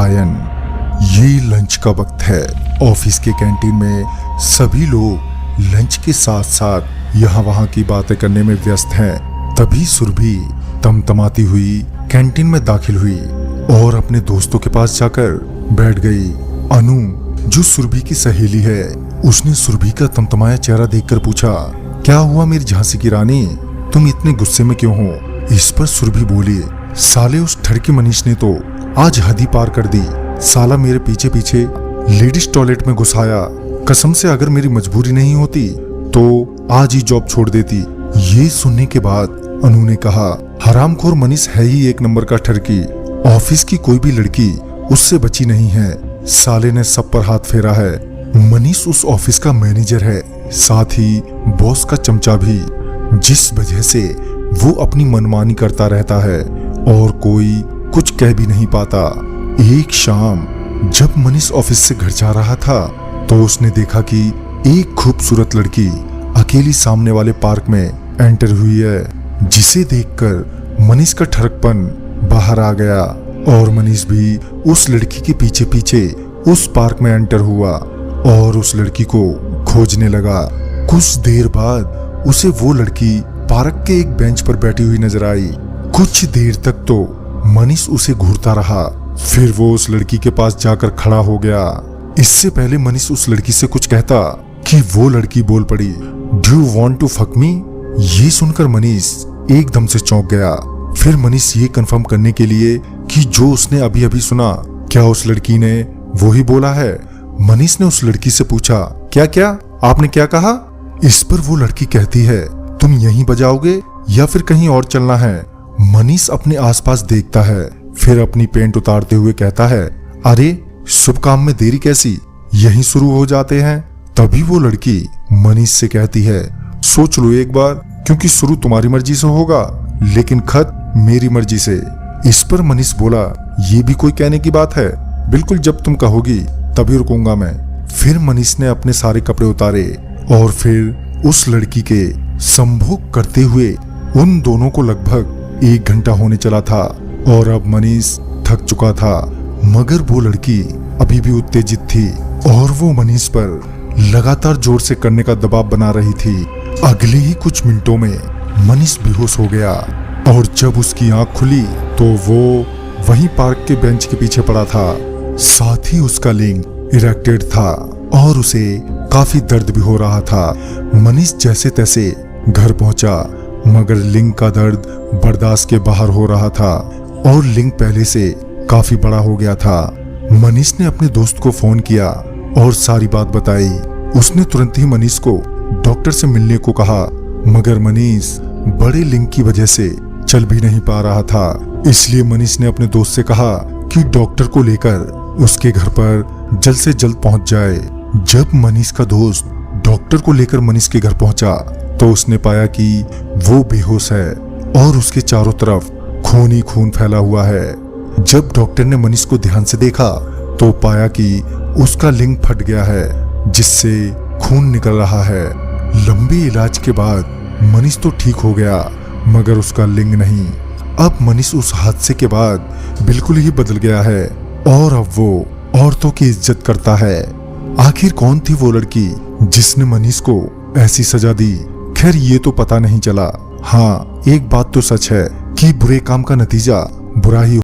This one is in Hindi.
सायन। ये लंच का वक्त है। ऑफिस के कैंटीन में सभी लोग लंच के साथ साथ यहाँ वहाँ की बातें करने में व्यस्त हैं। तभी सुरभि तमतमाती हुई कैंटीन में दाखिल हुई और अपने दोस्तों के पास जाकर बैठ गई। अनु, जो सुरभि की सहेली है, उसने सुरभि का तमतमाया चेहरा देखकर पूछा, क्या हुआ मेरी झांसी की रानी, तुम इतने गुस्से में क्यों हो? इस पर सुरभि बोली, साले उस ठड़की मनीष ने तो आज हद ही पार कर दी। साला मेरे पीछे पीछे लेडीज टॉयलेट में घुसाया। कसम से अगर मेरी मजबूरी नहीं होती तो आज ही जॉब छोड़ देती। ये सुनने के बाद अनु ने कहा, हरामखोर मनीष है ही एक नंबर का ठड़की। ऑफिस की कोई भी लड़की उससे बची नहीं है। साले ने सब पर हाथ फेरा है। मनीष उस ऑफिस का मैनेजर है, साथ ही बॉस का चमचा भी, जिस वजह से वो अपनी मनमानी करता रहता है और कोई कुछ कह भी नहीं पाता। एक शाम जब मनीष ऑफिस से घर जा रहा था तो उसने देखा कि एक खूबसूरत लड़की अकेली सामने वाले पार्क में एंटर हुई है, जिसे देखकर मनीष का ठरकपन बाहर आ गया और मनीष भी उस लड़की के पीछे पीछे उस पार्क में एंटर हुआ और उस लड़की को खोजने लगा। कुछ देर बाद उसे वो लड़की पार्क के एक बेंच पर बैठी हुई नजर आई। कुछ देर तक तो मनीष उसे घूरता रहा, फिर वो उस लड़की के पास जाकर खड़ा हो गया। इससे पहले मनीष उस लड़की से कुछ कहता कि वो लड़की बोल पड़ी, do you want to fuck me? ये सुनकर मनीष एकदम से चौंक गया। फिर मनीष ये कंफर्म करने के लिए कि जो उसने अभी अभी सुना, क्या उस लड़की ने वो ही बोला है, मनीष ने उस लड़की से पूछा, क्या क्या आपने क्या कहा? इस पर वो लड़की कहती है, तुम यहीं बजाओगे या फिर कहीं और चलना है? मनीष अपने आसपास देखता है, फिर अपनी पेंट उतारते हुए कहता है, अरे शुभ काम में देरी कैसी, यहीं शुरू हो जाते हैं। तभी वो लड़की मनीष से कहती है, सोच लो एक बार, क्योंकि शुरू तुम्हारी मर्जी से होगा लेकिन खत मेरी मर्जी से। इस पर मनीष बोला, ये भी कोई कहने की बात है, बिल्कुल जब तुम कहोगी तभी रुकूंगा मैं। फिर मनीष ने अपने सारे कपड़े उतारे और फिर उस लड़की के संभोग करते हुए उन दोनों को लगभग 1 घंटा होने चला था और अब मनीष थक चुका था, मगर वो लड़की अभी भी उत्तेजित थी और वो मनीष पर लगातार जोर से करने का दबाव बना रही थी। अगले ही कुछ मिनटों में मनीष बेहोश हो गया और जब उसकी आंख खुली तो वो वहीं पार्क के बेंच के पीछे पड़ा था। साथ ही उसका लिंग इरेक्टेड था और उसे काफी दर्द भी हो रहा था। मनीष जैसे तैसे घर पहुंचा, मगर लिंग का दर्द बर्दाश्त के बाहर हो रहा था और लिंग पहले से काफी बड़ा हो गया था। मनीष ने अपने दोस्त को फोन किया और सारी बात बताई। उसने तुरंत ही मनीष को डॉक्टर से मिलने को कहा, मगर मनीष बड़े लिंग की वजह से चल भी नहीं पा रहा था। इसलिए मनीष ने अपने दोस्त से कहा कि डॉक्टर को लेकर उसके घर पर जल्द से जल्द पहुंच जाए। जब मनीष का दोस्त डॉक्टर को लेकर मनीष के घर पहुंचा तो उसने पाया कि वो बेहोश है और उसके चारों तरफ खून ही खून फैला हुआ है। जब डॉक्टर ने मनीष को ध्यान से देखा तो पाया कि उसका लिंग फट गया है, जिससे खून निकल रहा है। लंबे इलाज के बाद मनीष तो ठीक हो गया, मगर उसका लिंग नहीं। अब मनीष उस हादसे के बाद बिल्कुल ही बदल गया है और अब वो औरतों की इज्जत करता है। आखिर कौन थी वो लड़की जिसने मनीष को ऐसी सजा दी? खैर ये तो पता नहीं चला। हाँ, एक बात तो सच है कि बुरे काम का नतीजा बुरा ही